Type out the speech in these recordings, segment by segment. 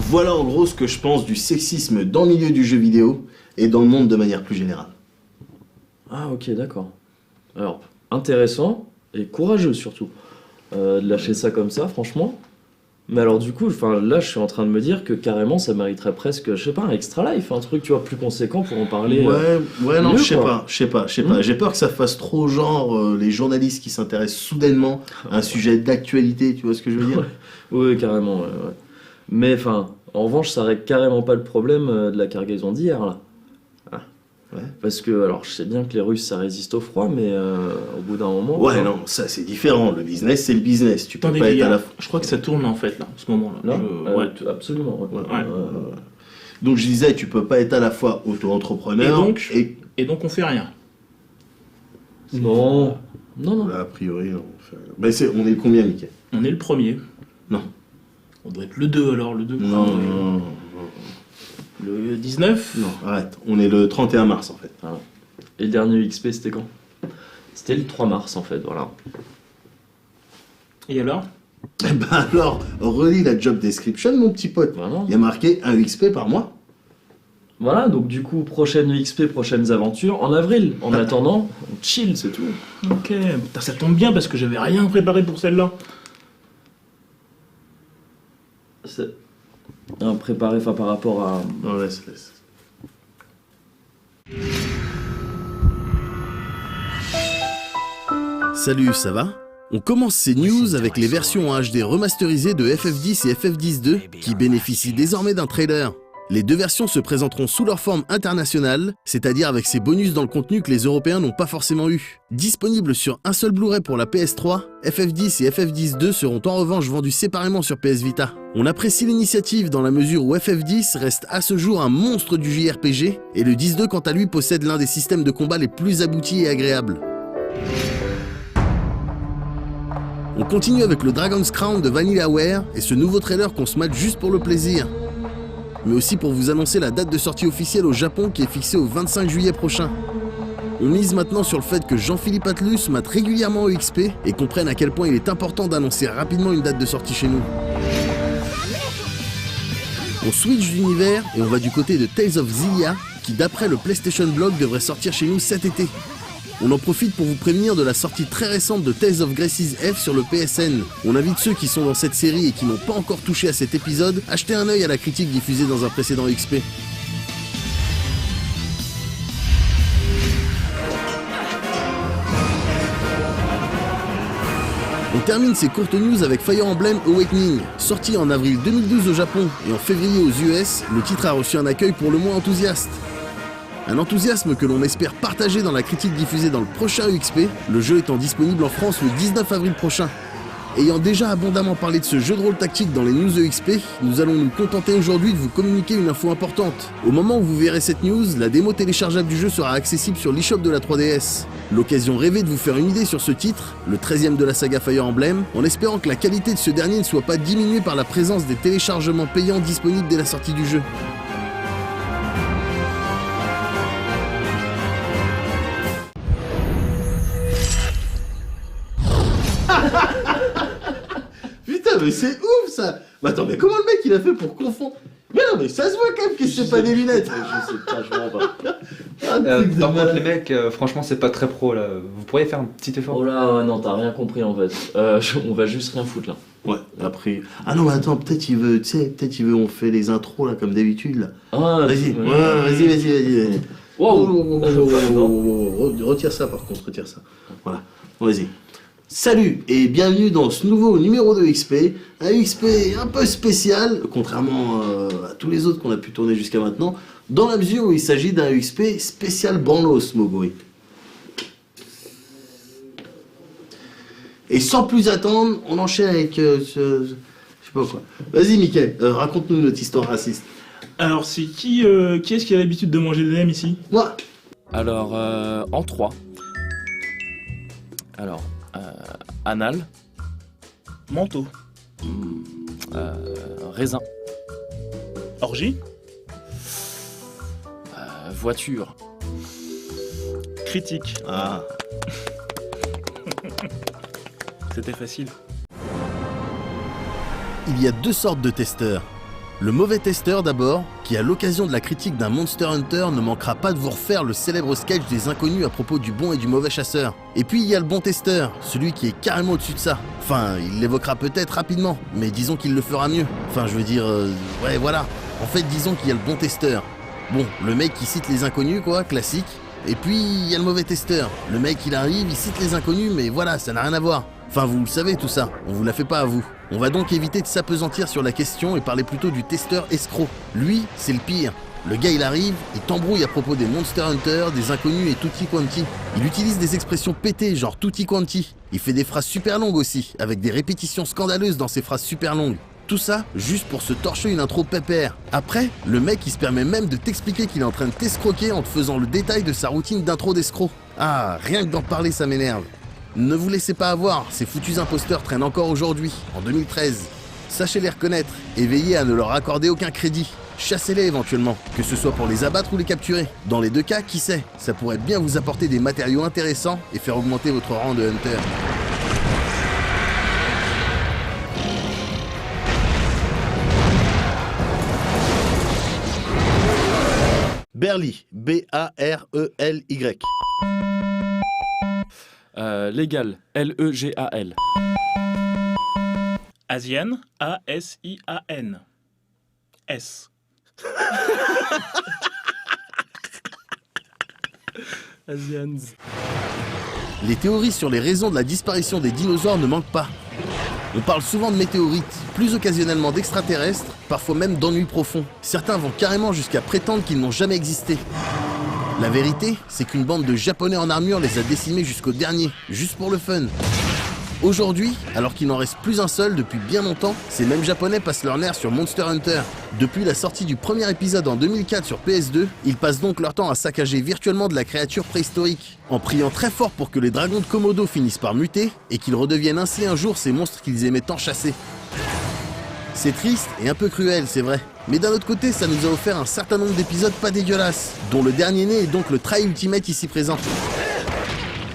Voilà en gros ce que je pense du sexisme dans le milieu du jeu vidéo et dans le monde de manière plus générale. Ah ok, d'accord. Alors, intéressant et courageux surtout, de lâcher ça comme ça, franchement. Mais alors du coup, là je suis en train de me dire que carrément ça mériterait presque, je sais pas, un extra life, un truc tu vois plus conséquent pour en parler. Ouais, non, mieux, je sais quoi. pas. J'ai peur que ça fasse trop genre les journalistes qui s'intéressent soudainement à un sujet d'actualité, tu vois ce que je veux dire? Oui, carrément, ouais. Mais enfin, en revanche, ça règle carrément pas le problème de la cargaison d'hier là. Ouais. Parce que, alors je sais bien que les Russes ça résiste au froid, mais au bout d'un moment. Ouais, non, ça c'est différent. Le business, c'est le business. Tu peux Attendez, pas les être à gars, la. je crois que ça tourne en fait là, en ce moment-là. Là, Ouais. absolument. Ouais. Ouais. Donc je disais, tu peux pas être à la fois auto-entrepreneur Et donc on fait rien. Non. Là, a priori, on fait rien. Ben, on est combien, Mickey? On est le premier. Non. On doit être le 2 alors, le 2. Non. Le 19. Non, arrête. On est le 31 mars en fait. Voilà. Et le dernier XP c'était quand? C'était le 3 mars en fait, voilà. Et alors? Eh ben alors, relis la job description, mon petit pote. Voilà. Il y a marqué 1 XP par mois. Voilà, donc du coup, prochaine XP, prochaines aventures en avril. En attendant, on chill, c'est tout. Ok, putain, ça tombe bien parce que j'avais rien préparé pour celle-là. C'est préparé par rapport à. Non, laisse. Salut, ça va? On commence ces news avec les versions en HD remasterisées de FF10 et FF10-2 qui bénéficient désormais d'un trailer. Les deux versions se présenteront sous leur forme internationale, c'est-à-dire avec ces bonus dans le contenu que les Européens n'ont pas forcément eu. Disponibles sur un seul Blu-ray pour la PS3, FF10 et FF10-2 seront en revanche vendus séparément sur PS Vita. On apprécie l'initiative dans la mesure où FF10 reste à ce jour un monstre du JRPG, et le 10-2 quant à lui possède l'un des systèmes de combat les plus aboutis et agréables. On continue avec le Dragon's Crown de Vanillaware et ce nouveau trailer qu'on se mate juste pour le plaisir. Mais aussi pour vous annoncer la date de sortie officielle au Japon qui est fixée au 25 juillet prochain. On mise maintenant sur le fait que Jean-Philippe Atlus mate régulièrement au XP et comprenne à quel point il est important d'annoncer rapidement une date de sortie chez nous. On switch d'univers et on va du côté de Tales of Xillia qui d'après le PlayStation Blog devrait sortir chez nous cet été. On en profite pour vous prévenir de la sortie très récente de Tales of Graces F sur le PSN. On invite ceux qui sont dans cette série et qui n'ont pas encore touché à cet épisode à jeter un œil à la critique diffusée dans un précédent XP. On termine ces courtes news avec Fire Emblem Awakening. Sorti en avril 2012 au Japon et en février aux US, le titre a reçu un accueil pour le moins enthousiaste. Un enthousiasme que l'on espère partager dans la critique diffusée dans le prochain UXP, le jeu étant disponible en France le 19 avril prochain. Ayant déjà abondamment parlé de ce jeu de rôle tactique dans les news EXP, nous allons nous contenter aujourd'hui de vous communiquer une info importante. Au moment où vous verrez cette news, la démo téléchargeable du jeu sera accessible sur l'eShop de la 3DS. L'occasion rêvée de vous faire une idée sur ce titre, le 13e de la saga Fire Emblem, en espérant que la qualité de ce dernier ne soit pas diminuée par la présence des téléchargements payants disponibles dès la sortie du jeu. Putain, mais c'est ouf ça! Mais attends, mais comment le mec il a fait pour confondre? Mais non, mais ça se voit quand même que c'est pas des lunettes! Je sais pas, je m'en bats. Par contre, les mecs, franchement, c'est pas très pro là. Vous pourriez faire un petit effort? Oh là, non, t'as rien compris en fait. On va juste rien foutre là. Ouais, après. Ah non, mais attends, peut-être il veut, tu sais, peut-être il veut, on fait les intros là comme d'habitude là. Ah, Vas-y, vas-y. Wow. Retire ça par contre, retire ça. Voilà, vas-y. Salut et bienvenue dans ce nouveau numéro de XP, un XP un peu spécial, contrairement à tous les autres qu'on a pu tourner jusqu'à maintenant, dans la mesure où il s'agit d'un XP spécial Branlos, Moguri. Et sans plus attendre, on enchaîne avec je sais pas quoi. Vas-y Mickaël, raconte-nous notre histoire raciste. Alors, c'est qui est-ce qui a l'habitude de manger des nems ici? Moi. Alors, en 3. Alors, anal, Manteau. raisin, Orgie. Voiture. Critique. Ah. C'était facile. Il y a deux sortes de testeurs. Le mauvais testeur d'abord, qui à l'occasion de la critique d'un Monster Hunter ne manquera pas de vous refaire le célèbre sketch des inconnus à propos du bon et du mauvais chasseur. Et puis il y a le bon testeur, celui qui est carrément au-dessus de ça. Enfin, il l'évoquera peut-être rapidement, mais disons qu'il le fera mieux. Enfin, je veux dire, ouais voilà. En fait, disons qu'il y a le bon testeur. Bon, le mec qui cite les inconnus quoi, classique. Et puis il y a le mauvais testeur. Le mec il arrive, il cite les inconnus, mais voilà, ça n'a rien à voir. Enfin, vous le savez tout ça, on vous la fait pas à vous. On va donc éviter de s'apesantir sur la question et parler plutôt du testeur escroc. Lui, c'est le pire. Le gars il arrive, il t'embrouille à propos des Monster Hunter, des inconnus et tutti quanti. Il utilise des expressions pétées genre tutti quanti. Il fait des phrases super longues aussi, avec des répétitions scandaleuses dans ces phrases super longues. Tout ça, juste pour se torcher une intro pépère. Après, le mec il se permet même de t'expliquer qu'il est en train de t'escroquer en te faisant le détail de sa routine d'intro d'escroc. Ah, rien que d'en parler ça m'énerve. Ne vous laissez pas avoir, ces foutus imposteurs traînent encore aujourd'hui, en 2013. Sachez les reconnaître et veillez à ne leur accorder aucun crédit. Chassez-les éventuellement, que ce soit pour les abattre ou les capturer. Dans les deux cas, qui sait, ça pourrait bien vous apporter des matériaux intéressants et faire augmenter votre rang de hunter. Berly, B-A-R-E-L-Y. Légal. L-E-G-A-L. Asian, A-S-I-A-N. S. Asians. Les théories sur les raisons de la disparition des dinosaures ne manquent pas. On parle souvent de météorites, plus occasionnellement d'extraterrestres, parfois même d'ennuis profonds. Certains vont carrément jusqu'à prétendre qu'ils n'ont jamais existé. La vérité, c'est qu'une bande de Japonais en armure les a décimés jusqu'au dernier, juste pour le fun. Aujourd'hui, alors qu'il n'en reste plus un seul depuis bien longtemps, ces mêmes Japonais passent leur nerf sur Monster Hunter. Depuis la sortie du premier épisode en 2004 sur PS2, ils passent donc leur temps à saccager virtuellement de la créature préhistorique, en priant très fort pour que les dragons de Komodo finissent par muter et qu'ils redeviennent ainsi un jour ces monstres qu'ils aimaient tant chasser. C'est triste et un peu cruel, c'est vrai. Mais d'un autre côté, ça nous a offert un certain nombre d'épisodes pas dégueulasses, dont le dernier né est donc le Try Ultimate ici présent.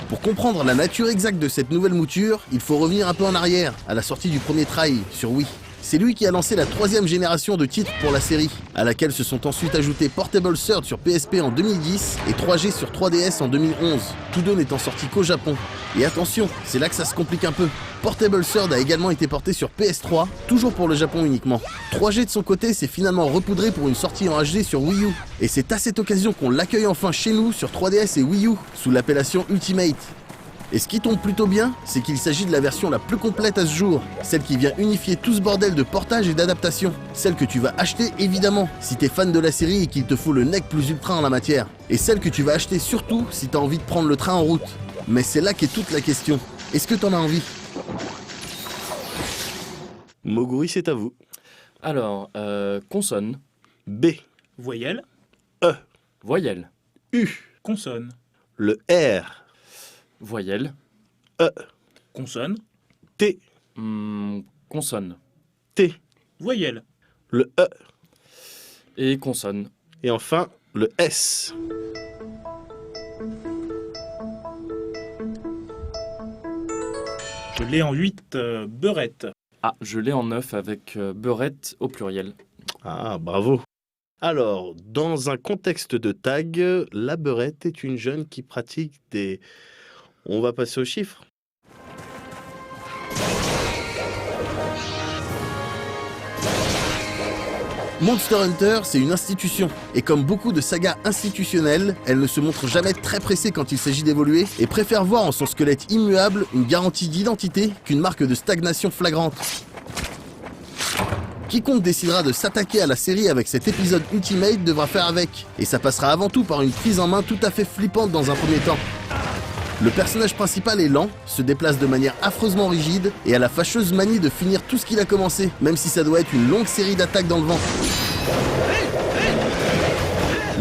Pour comprendre la nature exacte de cette nouvelle mouture, il faut revenir un peu en arrière, à la sortie du premier Try sur Wii. C'est lui qui a lancé la troisième génération de titres pour la série, à laquelle se sont ensuite ajoutés Portable Third sur PSP en 2010 et 3G sur 3DS en 2011, tous deux n'étant sortis qu'au Japon. Et attention, c'est là que ça se complique un peu. Portable Third a également été porté sur PS3, toujours pour le Japon uniquement. 3G de son côté s'est finalement repoudré pour une sortie en HD sur Wii U, et c'est à cette occasion qu'on l'accueille enfin chez nous sur 3DS et Wii U, sous l'appellation Ultimate. Et ce qui tombe plutôt bien, c'est qu'il s'agit de la version la plus complète à ce jour, celle qui vient unifier tout ce bordel de portage et d'adaptation, celle que tu vas acheter évidemment si t'es fan de la série et qu'il te faut le nec plus ultra en la matière, et celle que tu vas acheter surtout si t'as envie de prendre le train en route. Mais c'est là qu'est toute la question, est-ce que t'en as envie? Moguri, c'est à vous. Alors, consonne. B, Voyelle, Voyelle. U, consonne. le R, Voyelle. Consonne, T, Consonne. T, voyelle. le E, Et consonne. et enfin le S. Je l'ai en 8, beurette. Ah, je l'ai en 9 avec beurette au pluriel. Ah, bravo. Alors, dans un contexte de tag, la beurette est une jeune qui pratique des... On va passer aux chiffres. Monster Hunter, c'est une institution, et comme beaucoup de sagas institutionnelles, elle ne se montre jamais très pressée quand il s'agit d'évoluer, et préfère voir en son squelette immuable une garantie d'identité qu'une marque de stagnation flagrante. Quiconque décidera de s'attaquer à la série avec cet épisode Ultimate devra faire avec, et ça passera avant tout par une prise en main tout à fait flippante dans un premier temps. Le personnage principal est lent, se déplace de manière affreusement rigide et a la fâcheuse manie de finir tout ce qu'il a commencé, même si ça doit être une longue série d'attaques dans le vent.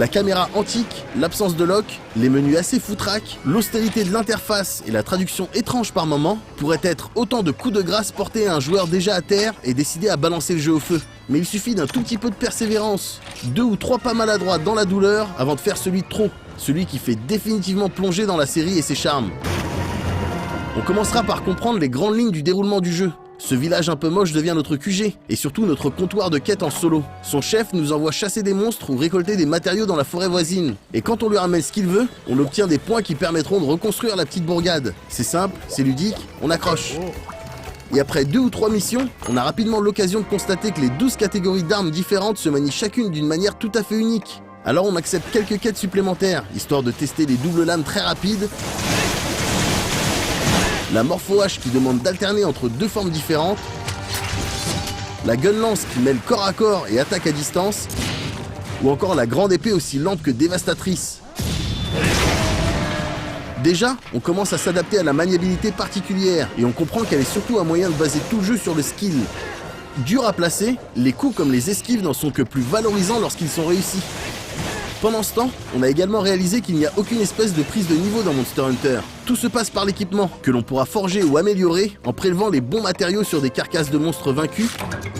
La caméra antique, l'absence de lock, les menus assez foutraques, l'austérité de l'interface et la traduction étrange par moments pourraient être autant de coups de grâce portés à un joueur déjà à terre et décidé à balancer le jeu au feu. Mais il suffit d'un tout petit peu de persévérance, 2 ou 3 pas maladroits dans la douleur avant de faire celui de trop, celui qui fait définitivement plonger dans la série et ses charmes. On commencera par comprendre les grandes lignes du déroulement du jeu. Ce village un peu moche devient notre QG, et surtout notre comptoir de quête en solo. Son chef nous envoie chasser des monstres ou récolter des matériaux dans la forêt voisine. Et quand on lui ramène ce qu'il veut, on obtient des points qui permettront de reconstruire la petite bourgade. C'est simple, c'est ludique, on accroche. Et après 2 ou 3 missions, on a rapidement l'occasion de constater que les 12 catégories d'armes différentes se manient chacune d'une manière tout à fait unique. Alors on accepte quelques quêtes supplémentaires, histoire de tester les doubles lames très rapides, la morpho-hache qui demande d'alterner entre 2 formes différentes, la gun-lance qui mêle corps à corps et attaque à distance, ou encore la grande épée aussi lente que dévastatrice. Déjà, on commence à s'adapter à la maniabilité particulière, et on comprend qu'elle est surtout un moyen de baser tout le jeu sur le skill. Dur à placer, les coups comme les esquives n'en sont que plus valorisants lorsqu'ils sont réussis. Pendant ce temps, on a également réalisé qu'il n'y a aucune espèce de prise de niveau dans Monster Hunter. Tout se passe par l'équipement, que l'on pourra forger ou améliorer en prélevant les bons matériaux sur des carcasses de monstres vaincus,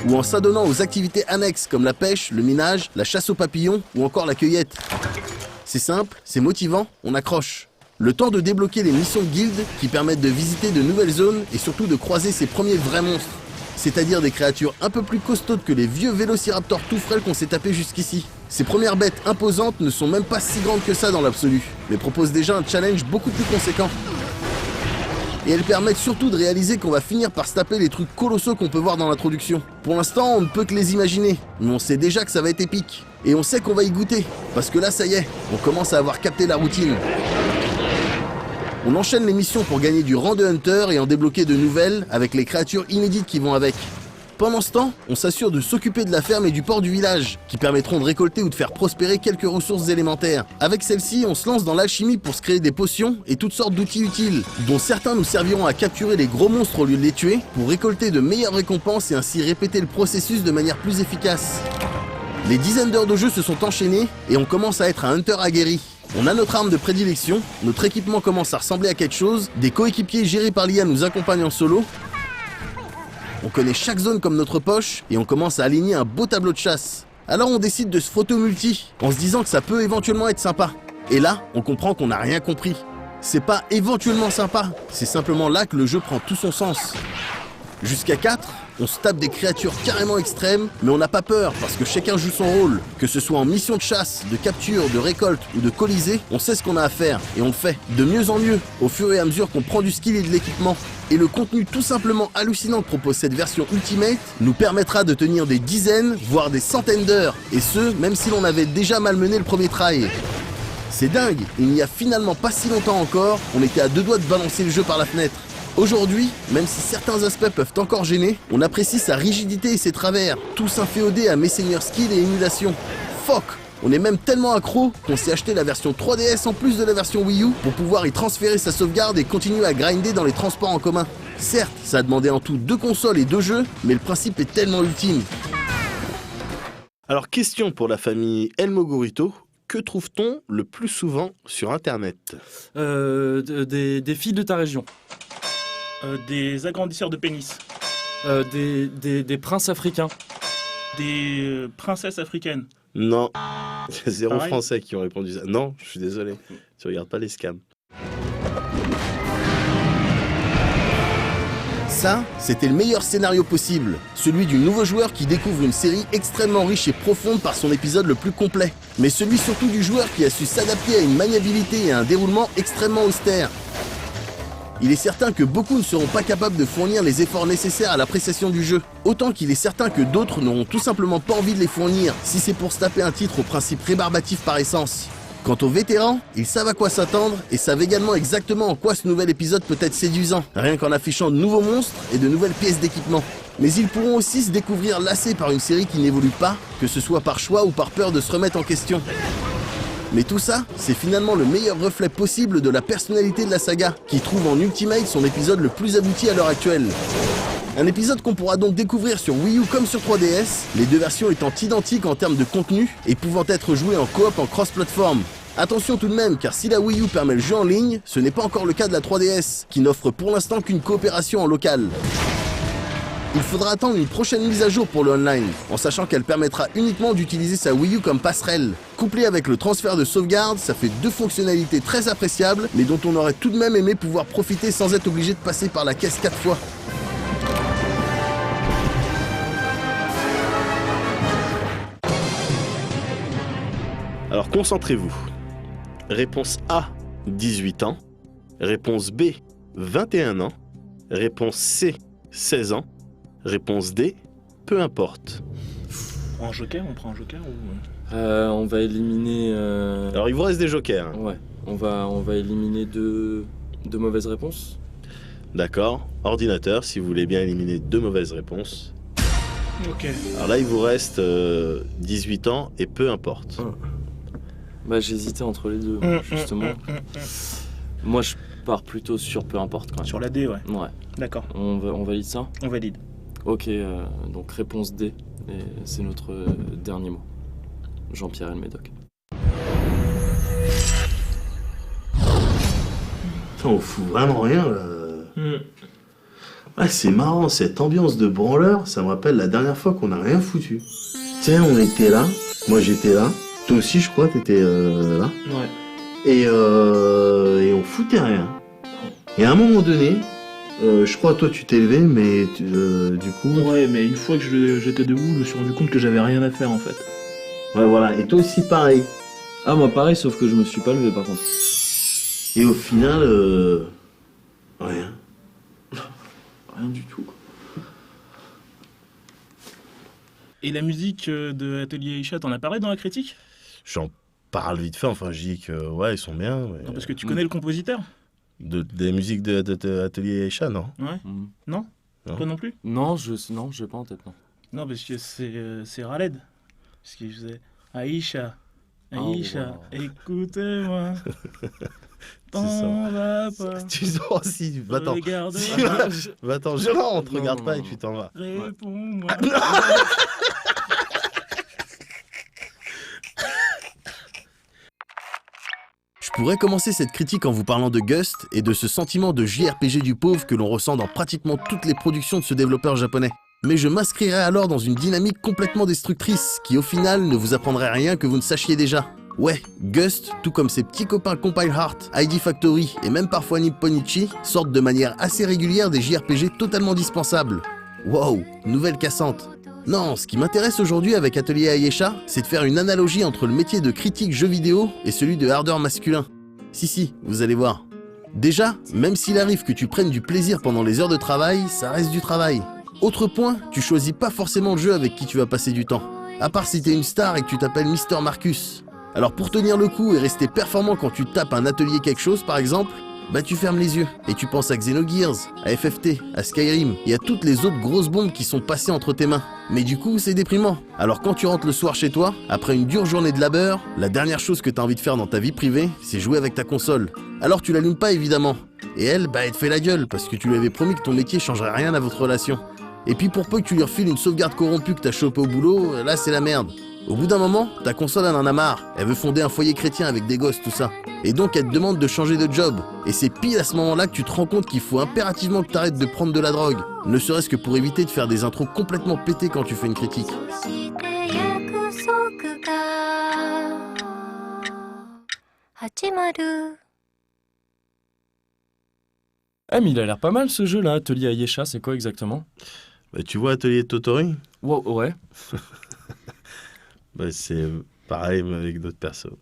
ou en s'adonnant aux activités annexes comme la pêche, le minage, la chasse aux papillons ou encore la cueillette. C'est simple, c'est motivant, on accroche. Le temps de débloquer les missions de guilde qui permettent de visiter de nouvelles zones et surtout de croiser ses premiers vrais monstres. C'est-à-dire des créatures un peu plus costaudes que les vieux vélociraptors tout frêles qu'on s'est tapés jusqu'ici. Ces premières bêtes imposantes ne sont même pas si grandes que ça dans l'absolu, mais proposent déjà un challenge beaucoup plus conséquent. Et elles permettent surtout de réaliser qu'on va finir par se taper les trucs colossaux qu'on peut voir dans l'introduction. Pour l'instant, on ne peut que les imaginer, mais on sait déjà que ça va être épique. Et on sait qu'on va y goûter, parce que là ça y est, on commence à avoir capté la routine. On enchaîne les missions pour gagner du rang de Hunter et en débloquer de nouvelles avec les créatures inédites qui vont avec. Pendant ce temps, on s'assure de s'occuper de la ferme et du port du village, qui permettront de récolter ou de faire prospérer quelques ressources élémentaires. Avec celles-ci, on se lance dans l'alchimie pour se créer des potions et toutes sortes d'outils utiles, dont certains nous serviront à capturer les gros monstres au lieu de les tuer, pour récolter de meilleures récompenses et ainsi répéter le processus de manière plus efficace. Les dizaines d'heures de jeu se sont enchaînées et on commence à être un Hunter aguerri. On a notre arme de prédilection, notre équipement commence à ressembler à quelque chose, des coéquipiers gérés par l'IA nous accompagnent en solo, on connaît chaque zone comme notre poche et on commence à aligner un beau tableau de chasse. Alors on décide de se frotter au multi, en se disant que ça peut éventuellement être sympa. Et là, on comprend qu'on n'a rien compris. C'est pas éventuellement sympa, c'est simplement là que le jeu prend tout son sens. Jusqu'à 4, on se tape des créatures carrément extrêmes, mais on n'a pas peur parce que chacun joue son rôle. Que ce soit en mission de chasse, de capture, de récolte ou de colisée, on sait ce qu'on a à faire et on le fait de mieux en mieux au fur et à mesure qu'on prend du skill et de l'équipement. Et le contenu tout simplement hallucinant que propose cette version Ultimate nous permettra de tenir des dizaines, voire des centaines d'heures, et ce, même si l'on avait déjà malmené le premier try. C'est dingue, il n'y a finalement pas si longtemps encore, on était à 2 doigts de balancer le jeu par la fenêtre. Aujourd'hui, même si certains aspects peuvent encore gêner, on apprécie sa rigidité et ses travers, tous inféodés à Messenger Skill et émulation. Fuck! On est même tellement accro qu'on s'est acheté la version 3DS en plus de la version Wii U pour pouvoir y transférer sa sauvegarde et continuer à grinder dans les transports en commun. Certes, ça a demandé en tout 2 consoles et 2 jeux, mais le principe est tellement ultime. Alors, question pour la famille El Mogorito. Que trouve-t-on le plus souvent sur Internet? Des filles de ta région. Des agrandisseurs de pénis. Des princes africains. Des princesses africaines. Non, il y a 0 Pareil. Français qui ont répondu ça. Non, je suis désolé, tu regardes pas les scams. Ça, c'était le meilleur scénario possible, celui du nouveau joueur qui découvre une série extrêmement riche et profonde par son épisode le plus complet, mais celui surtout du joueur qui a su s'adapter à une maniabilité et à un déroulement extrêmement austère. Il est certain que beaucoup ne seront pas capables de fournir les efforts nécessaires à l'appréciation du jeu, autant qu'il est certain que d'autres n'auront tout simplement pas envie de les fournir si c'est pour se taper un titre au principe rébarbatif par essence. Quant aux vétérans, ils savent à quoi s'attendre et savent également exactement en quoi ce nouvel épisode peut être séduisant, rien qu'en affichant de nouveaux monstres et de nouvelles pièces d'équipement. Mais ils pourront aussi se découvrir lassés par une série qui n'évolue pas, que ce soit par choix ou par peur de se remettre en question. Mais tout ça, c'est finalement le meilleur reflet possible de la personnalité de la saga, qui trouve en Ultimate son épisode le plus abouti à l'heure actuelle. Un épisode qu'on pourra donc découvrir sur Wii U comme sur 3DS, les deux versions étant identiques en termes de contenu et pouvant être jouées en coop en cross-platform. Attention tout de même, car si la Wii U permet le jeu en ligne, ce n'est pas encore le cas de la 3DS, qui n'offre pour l'instant qu'une coopération en local. Il faudra attendre une prochaine mise à jour pour le online, en sachant qu'elle permettra uniquement d'utiliser sa Wii U comme passerelle. Couplé avec le transfert de sauvegarde, ça fait deux fonctionnalités très appréciables, mais dont on aurait tout de même aimé pouvoir profiter sans être obligé de passer par la caisse 4 fois. Alors concentrez-vous. Réponse A, 18 ans. Réponse B, 21 ans. Réponse C, 16 ans. Réponse D, peu importe. On prend un joker ou... On va éliminer... Alors il vous reste des jokers. Hein. Ouais, on va éliminer deux mauvaises réponses. D'accord. Ordinateur, si vous voulez bien éliminer deux mauvaises réponses. Ok. Alors là, il vous reste 18 ans et peu importe. Bah j'hésitais entre les deux, justement. Moi je pars plutôt sur peu importe quand même. Sur la D, ouais. Ouais. D'accord, On valide ça? on valide. Ok, donc réponse D, et c'est notre dernier mot. Jean-Pierre Elmédoc. On fout vraiment rien là. Ouais, c'est marrant, cette ambiance de branleur, ça me rappelle la dernière fois qu'on a rien foutu. Tiens, on était là, moi j'étais là, toi aussi je crois t'étais là. Ouais. Et on foutait rien. Et à un moment donné, je crois toi tu t'es levé, mais du coup... Ouais, mais une fois que j'étais debout, je me suis rendu compte que j'avais rien à faire en fait. Ouais voilà, et toi aussi pareil. Ah moi pareil, sauf que je me suis pas levé par contre. Et au final, rien. Rien du tout. Et la musique de Atelier Aïcha, t'en as parlé dans la critique? J'en parle vite fait, enfin je dis que ouais, ils sont bien. Mais... Non, parce que tu connais le compositeur? Des musiques de Atelier Aïcha, non? Ouais. Non? Non. Toi non plus? Non, j'ai pas en tête, non. Non, parce que c'est Raled. Parce qu'il faisait Aïcha, Oh, Aïcha, wow. écoutez-moi. C'est ça. T'en vas pas. Tu sors aussi, va-t'en. Regarde, Va-t'en, je rentre, Non, regarde non, pas non. et tu t'en vas. réponds-moi. Je pourrais commencer cette critique en vous parlant de Gust et de ce sentiment de JRPG du pauvre que l'on ressent dans pratiquement toutes les productions de ce développeur japonais. Mais je m'inscrirais alors dans une dynamique complètement destructrice qui au final ne vous apprendrait rien que vous ne sachiez déjà. Ouais, Gust, tout comme ses petits copains Compile Heart, ID Factory et même parfois Nipponichi, sortent de manière assez régulière des JRPG totalement dispensables. Wow, nouvelle cassante. Non, ce qui m'intéresse aujourd'hui avec Atelier Aïcha, c'est de faire une analogie entre le métier de critique jeu vidéo et celui de hardeur masculin. Si, vous allez voir. Déjà, même s'il arrive que tu prennes du plaisir pendant les heures de travail, ça reste du travail. Autre point, tu choisis pas forcément le jeu avec qui tu vas passer du temps. À part si t'es une star et que tu t'appelles Mister Marcus. Alors pour tenir le coup et rester performant quand tu tapes un atelier quelque chose par exemple, bah tu fermes les yeux et tu penses à Xenogears, à FFT, à Skyrim et à toutes les autres grosses bombes qui sont passées entre tes mains. Mais du coup c'est déprimant. Alors quand tu rentres le soir chez toi, après une dure journée de labeur, la dernière chose que t'as envie de faire dans ta vie privée, c'est jouer avec ta console. Alors tu l'allumes pas évidemment. Et elle, bah elle te fait la gueule parce que tu lui avais promis que ton métier changerait rien à votre relation. Et puis pour peu que tu lui refiles une sauvegarde corrompue que t'as chopée au boulot, là c'est la merde. Au bout d'un moment, ta console elle en a marre, elle veut fonder un foyer chrétien avec des gosses tout ça. Et donc elle te demande de changer de job. Et c'est pile à ce moment-là que tu te rends compte qu'il faut impérativement que t'arrêtes de prendre de la drogue. Ne serait-ce que pour éviter de faire des intros complètement pétées quand tu fais une critique. Ah mais il a l'air pas mal ce jeu là, Atelier Aïcha, c'est quoi exactement? Bah, tu vois Atelier Totori? Wow, ouais. Bah, c'est pareil mais avec d'autres persos.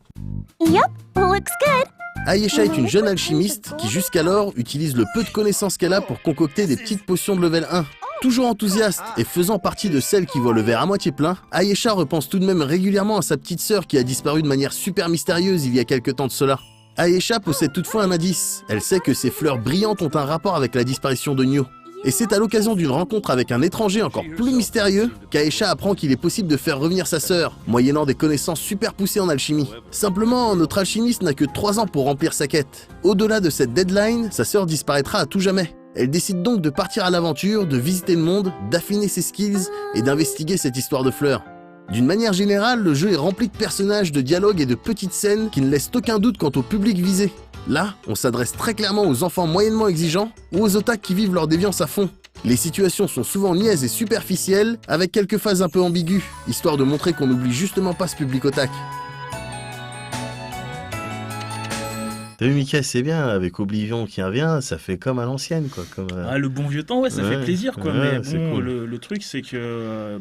Aïcha est une jeune alchimiste qui jusqu'alors utilise le peu de connaissances qu'elle a pour concocter des petites potions de level 1. Toujours enthousiaste et faisant partie de celles qui voient le verre à moitié plein, Aïcha repense tout de même régulièrement à sa petite sœur qui a disparu de manière super mystérieuse il y a quelques temps de cela. Aïcha possède toutefois un indice, elle sait que ces fleurs brillantes ont un rapport avec la disparition de Nyo. Et c'est à l'occasion d'une rencontre avec un étranger encore plus mystérieux qu'Aïcha apprend qu'il est possible de faire revenir sa sœur, moyennant des connaissances super poussées en alchimie. Simplement, notre alchimiste n'a que 3 ans pour remplir sa quête. Au-delà de cette deadline, sa sœur disparaîtra à tout jamais. Elle décide donc de partir à l'aventure, de visiter le monde, d'affiner ses skills et d'investiguer cette histoire de fleurs. D'une manière générale, le jeu est rempli de personnages, de dialogues et de petites scènes qui ne laissent aucun doute quant au public visé. Là, on s'adresse très clairement aux enfants moyennement exigeants ou aux otaks qui vivent leur déviance à fond. Les situations sont souvent niaises et superficielles, avec quelques phases un peu ambiguës, histoire de montrer qu'on n'oublie justement pas ce public otak. T'as vu, Mika, c'est bien, avec Oblivion qui revient, ça fait comme à l'ancienne, quoi. Comme, Ah, le bon vieux temps, ouais, ça Ouais, fait plaisir, quoi. ouais, Mais c'est bon, cool. le truc, c'est que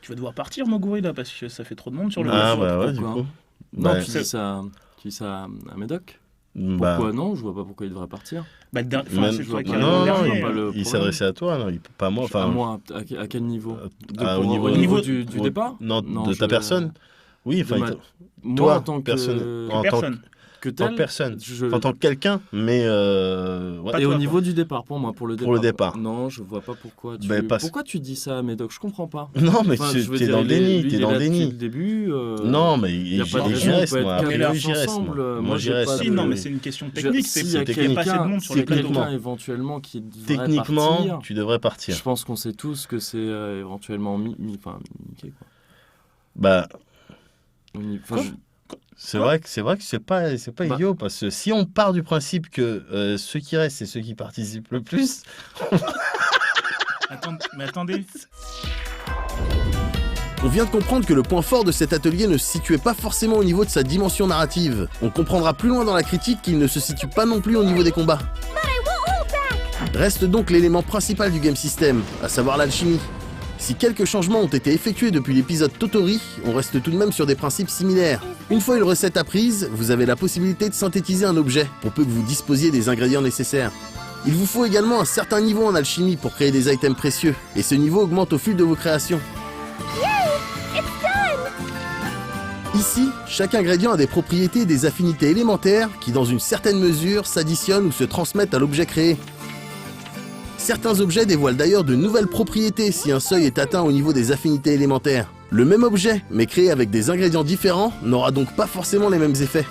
tu vas devoir partir, Moguri, là, parce que ça fait trop de monde sur le Ah, réseau. bah ouais, du pourquoi coup. Non, Bah, tu dis ça à Médoc. bah, Pourquoi non? Je vois pas pourquoi il devrait partir. Bah, Même- c'est toi qui as non, le non, dernier. pas le il problème. s'adressait à toi, non, pas moi. Enfin, Enfin, moi, à quel niveau? au niveau- du départ? Non, de ta personne. Oui, enfin, de ma- Moi, toi, en tant que personne- en tant Personne. que en tant tel, que personne, je- en tant que quelqu'un, mais ouais. Pas Et au toi, niveau du départ, pour moi, pour le Pour le départ. Non, je vois pas pourquoi tu. Ben, parce- Pourquoi tu dis ça à Médoc? Je comprends pas. Non, mais Enfin, je veux t'es dire, dans le il est- déni, lui, t'es il est dans le là depuis déni. le début. Non, mais y a pas de raison, j'y on reste, peut moi. être Après, quatre j'y reste, ensemble, moi. moi, Moi, j'y j'ai reste. pas Si, de- non, mais c'est une question technique, c'est s'il y a qu'il n'y a pas assez de quelqu'un- monde sur s'il y les a plateaux. quelqu'un éventuellement qui devrait Techniquement, partir, tu devrais partir. je pense qu'on sait tous que c'est éventuellement enfin, Mickey, quoi. Bah, Enfin, Quoi c'est vrai que c'est pas Bah. idiot, parce que si on part du principe que ceux qui restent, c'est ceux qui participent le plus, Mais attendez. On vient de comprendre que le point fort de cet atelier ne se situait pas forcément au niveau de sa dimension narrative. On comprendra plus loin dans la critique qu'il ne se situe pas non plus au niveau des combats. Reste donc l'élément principal du game system, à savoir l'alchimie. Si quelques changements ont été effectués depuis l'épisode Totori, on reste tout de même sur des principes similaires. Une fois une recette apprise, vous avez la possibilité de synthétiser un objet, pour peu que vous disposiez des ingrédients nécessaires. Il vous faut également un certain niveau en alchimie pour créer des items précieux, et ce niveau augmente au fil de vos créations. Ici, chaque ingrédient a des propriétés et des affinités élémentaires qui, dans une certaine mesure, s'additionnent ou se transmettent à l'objet créé. Certains objets dévoilent d'ailleurs de nouvelles propriétés si un seuil est atteint au niveau des affinités élémentaires. Le même objet, mais créé avec des ingrédients différents, n'aura donc pas forcément les mêmes effets.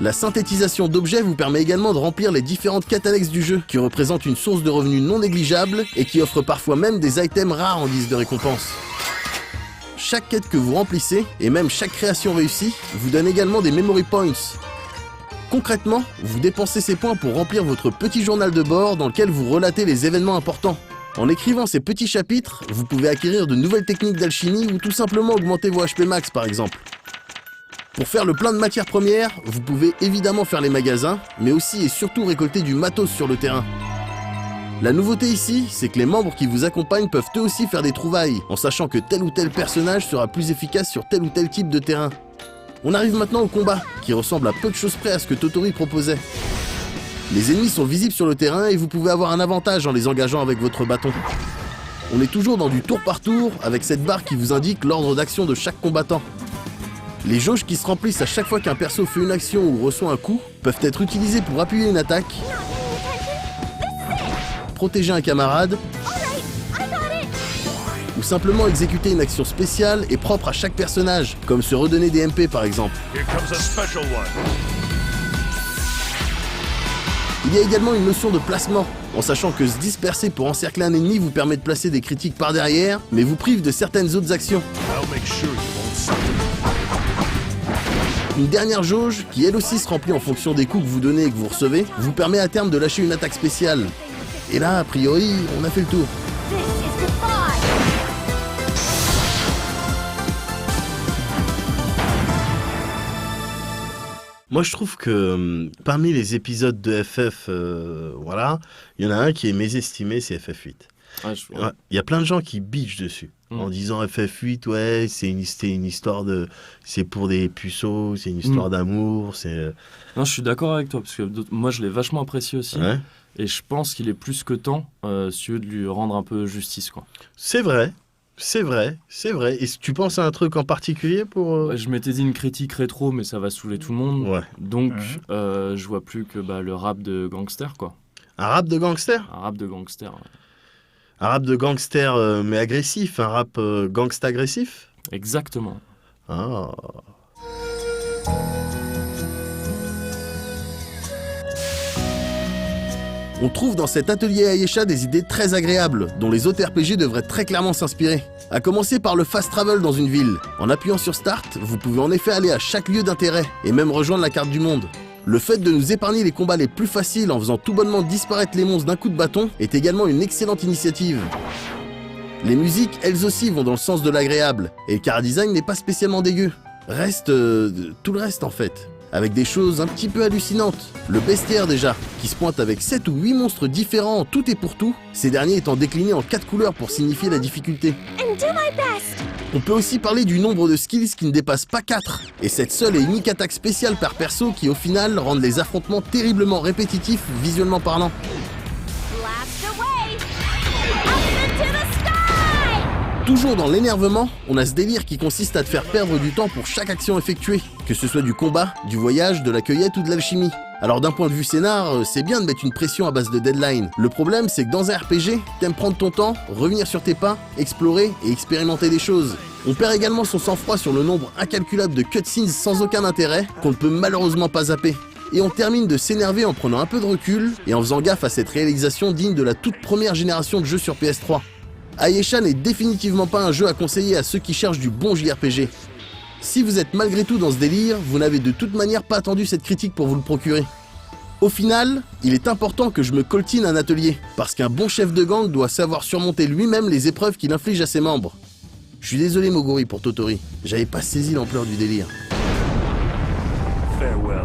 La synthétisation d'objets vous permet également de remplir les différentes quêtes annexes du jeu, qui représentent une source de revenus non négligeable et qui offrent parfois même des items rares en guise de récompense. Chaque quête que vous remplissez, et même chaque création réussie, vous donne également des memory points. Concrètement, vous dépensez ces points pour remplir votre petit journal de bord dans lequel vous relatez les événements importants. En écrivant ces petits chapitres, vous pouvez acquérir de nouvelles techniques d'alchimie ou tout simplement augmenter vos HP max par exemple. Pour faire le plein de matières premières, vous pouvez évidemment faire les magasins, mais aussi et surtout récolter du matos sur le terrain. La nouveauté ici, c'est que les membres qui vous accompagnent peuvent eux aussi faire des trouvailles, en sachant que tel ou tel personnage sera plus efficace sur tel ou tel type de terrain. On arrive maintenant au combat, qui ressemble à peu de choses près à ce que Totori proposait. Les ennemis sont visibles sur le terrain et vous pouvez avoir un avantage en les engageant avec votre bâton. On est toujours dans du tour par tour, avec cette barre qui vous indique l'ordre d'action de chaque combattant. Les jauges qui se remplissent à chaque fois qu'un perso fait une action ou reçoit un coup peuvent être utilisées pour appuyer une attaque, protéger un camarade, ou simplement exécuter une action spéciale et propre à chaque personnage, comme se redonner des MP par exemple. Il y a également une notion de placement, en sachant que se disperser pour encercler un ennemi vous permet de placer des critiques par derrière, mais vous prive de certaines autres actions. Une dernière jauge, qui elle aussi se remplit en fonction des coups que vous donnez et que vous recevez, vous permet à terme de lâcher une attaque spéciale. Et là, a priori, on a fait le tour. moi je trouve que parmi les épisodes de FF, voilà, il y en a un qui est mésestimé, c'est FF8. Ouais, Ouais, il y a plein de gens qui bitchent dessus. Mm. En disant FF8, ouais, c'est une histoire de. C'est pour des puceaux, c'est une histoire d'amour, c'est. Non, je suis d'accord avec toi, parce que moi je l'ai vachement apprécié aussi. Ouais. Et je pense qu'il est plus que temps, si tu veux, de lui rendre un peu justice, quoi. C'est vrai, c'est vrai, c'est vrai. Et tu penses à un truc en particulier pour. Ouais, je m'étais dit une critique rétro, mais ça va saouler tout le monde. Ouais. Donc, je vois plus que le rap de gangster, quoi. Un rap de gangster? Un rap de gangster, ouais. Un rap de gangster, mais agressif, un rap gangsta agressif? Exactement. Ah. On trouve dans cet atelier Ayesha des idées très agréables, dont les autres RPG devraient très clairement s'inspirer. À commencer par le fast travel dans une ville. En appuyant sur Start, vous pouvez en effet aller à chaque lieu d'intérêt, et même rejoindre la carte du monde. Le fait de nous épargner les combats les plus faciles en faisant tout bonnement disparaître les monstres d'un coup de bâton est également une excellente initiative. Les musiques, elles aussi, vont dans le sens de l'agréable, et le chara-design n'est pas spécialement dégueu. Reste tout le reste en fait, avec des choses un petit peu hallucinantes. Le bestiaire déjà, qui se pointe avec 7 ou 8 monstres différents en tout et pour tout, ces derniers étant déclinés en 4 couleurs pour signifier la difficulté. On peut aussi parler du nombre de skills qui ne dépasse pas 4, et cette seule et unique attaque spéciale par perso qui au final rendent les affrontements terriblement répétitifs visuellement parlant. Toujours dans l'énervement, on a ce délire qui consiste à te faire perdre du temps pour chaque action effectuée, que ce soit du combat, du voyage, de la cueillette ou de l'alchimie. Alors d'un point de vue scénar, c'est bien de mettre une pression à base de deadline. Le problème c'est que dans un RPG, t'aimes prendre ton temps, revenir sur tes pas, explorer et expérimenter des choses. On perd également son sang-froid sur le nombre incalculable de cutscenes sans aucun intérêt qu'on ne peut malheureusement pas zapper. Et on termine de s'énerver en prenant un peu de recul et en faisant gaffe à cette réalisation digne de la toute première génération de jeux sur PS3. Ayesha n'est définitivement pas un jeu à conseiller à ceux qui cherchent du bon JRPG. Si vous êtes malgré tout dans ce délire, vous n'avez de toute manière pas attendu cette critique pour vous le procurer. Au final, il est important que je me coltine un atelier, parce qu'un bon chef de gang doit savoir surmonter lui-même les épreuves qu'il inflige à ses membres. Je suis désolé Moguri pour Totori, j'avais pas saisi l'ampleur du délire. Farewell.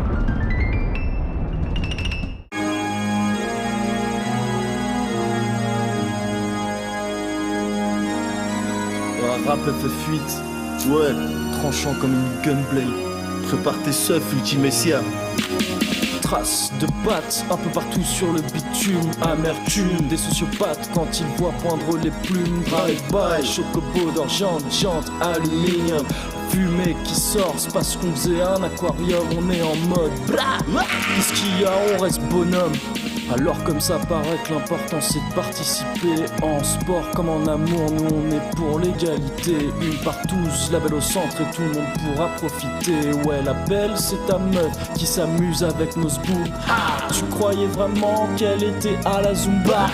Un rap fait fuite, Ouais, tranchant comme une gunblade. prépare tes seufs, Ultimessia. Traces de pattes un peu partout sur le bitume. Amertume des sociopathes quand ils voient poindre les plumes. Drive-by, chocobo d'argent, jante, aluminium. Fumée qui sort, c'est parce qu'on faisait un aquarium. On est en mode blah. Qu'est-ce qu'il y a, on reste bonhomme. Alors comme ça paraît que l'important c'est de participer. En sport comme en amour, nous on est pour l'égalité. Une par tous, la belle au centre et tout le monde pourra profiter. Ouais, la belle c'est ta meuf qui s'amuse avec nos sbooks. Tu croyais vraiment qu'elle était à la Zumba?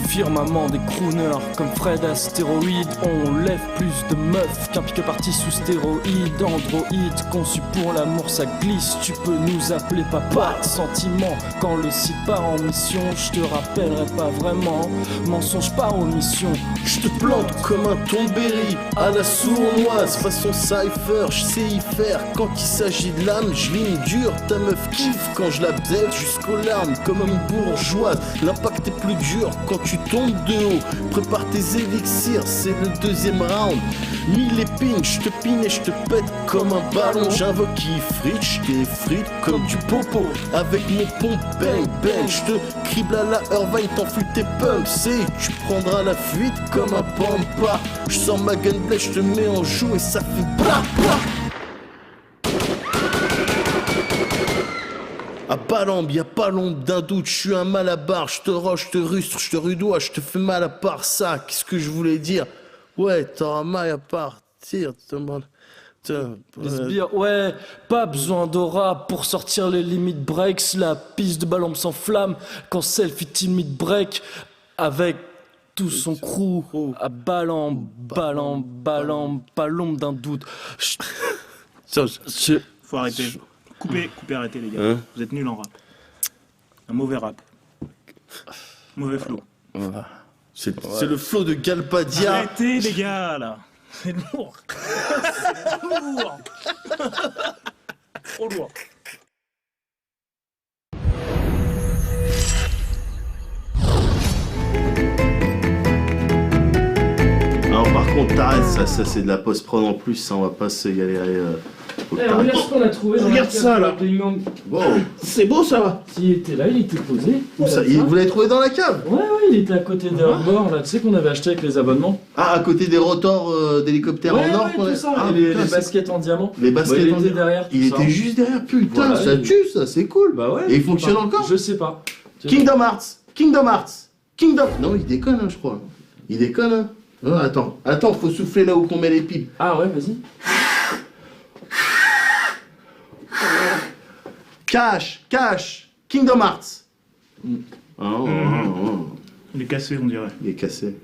Firmament des crooners comme Fred Astéroïde. On lève plus de meufs qu'un pique parti sous stéroïde. Androïde conçu pour l'amour, ça glisse. Tu peux nous appeler papa. Sentiment quand le site part en mission. Je te rappellerai pas vraiment. Mensonge par omission. Je te plante comme un tombéry à la sournoise, façon cypher, je sais y faire. Quand il s'agit de l'âme, je ligne dure. Ta meuf kiffe quand je la baise jusqu'aux larmes comme une bourgeoise. L'impact est plus dur quand tu tombes de haut. Prépare tes élixirs, c'est le deuxième round. 1000 épines, je te pine et je te pète comme un ballon. J'invoque qui frite, je t'effrite comme du popo. Avec mon pompe bang bang, je te crible à la Irvine, t'enfuis tes pumps. Et tu prendras la fuite comme un pampa. Je sors ma gunblade, je te mets en joue et ça fait bla bla. À Balambe, y'a pas l'ombre d'un doute, je suis un malabar, je te roche, je te rustre, je te rudoie, je te fais mal à part ça, qu'est-ce que je voulais dire? Ouais, t'auras mal à partir, Des sbires, ouais, pas besoin d'aura pour sortir les limites breaks. La piste de ballon s'enflamme quand selfie timide break avec tout son crew à Balambe, pas l'ombre d'un doute. Faut arrêter. Coupez, arrêtez les gars. Hein? Vous êtes nuls en rap. Un mauvais rap. Mauvais flow. C'est le flow de Galpadia. Arrêtez les gars là. C'est lourd. C'est lourd. Trop lourd. Alors par contre, t'arrêtes, ça c'est de la post-prod en plus, ça on va pas se galérer. Regarde ce qu'on a trouvé dans Regarde la ça, cave là. de Playground. Wow, c'est beau ça va. S'il était là, il était posé. Ça, vous l'avez trouvé dans la cave? Ouais, il était à côté des rebords là. Tu sais qu'on avait acheté avec les abonnements. Ah, à côté des rotors d'hélicoptères en or qu'on a- tout ça. Ah, et les putain, c'est- baskets en diamant. Les baskets il en était or. derrière. Il tout ça. était juste derrière, putain, Voilà, ça il- tue ça, c'est cool. Bah ouais. Et il fonctionne encore? Je sais pas. Kingdom Hearts. Non, il déconne, hein, je crois. Il déconne, hein. Oh, attends, faut souffler là où qu'on met les piles. Ah ouais, vas-y. Cash, Kingdom Hearts. Il est cassé, on dirait. Il est cassé.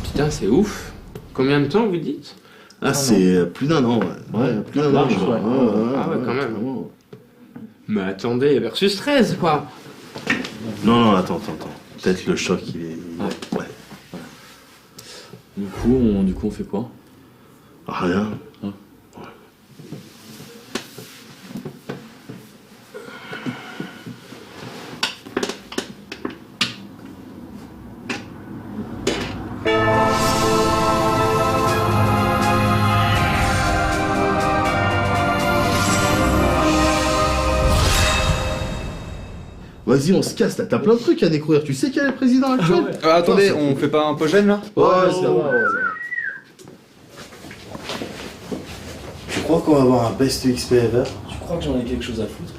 Putain, c'est ouf. Combien de temps vous dites? Ah, c'est plus d'un an, ouais. Plus d'un an, je crois. Ah ouais, quand même. Mais attendez, versus 13, quoi. Non, attends. Peut-être le choc, il est... Ouais. Du coup, on fait quoi? Rien. Vas-y, on se casse là, t'as plein de trucs à découvrir. Tu sais quel est le président actuel? Attendez, on fait pas un peu gêne là? Ouais, ça va. Tu crois qu'on va avoir un best XP ever? Tu crois que j'en ai quelque chose à foutre?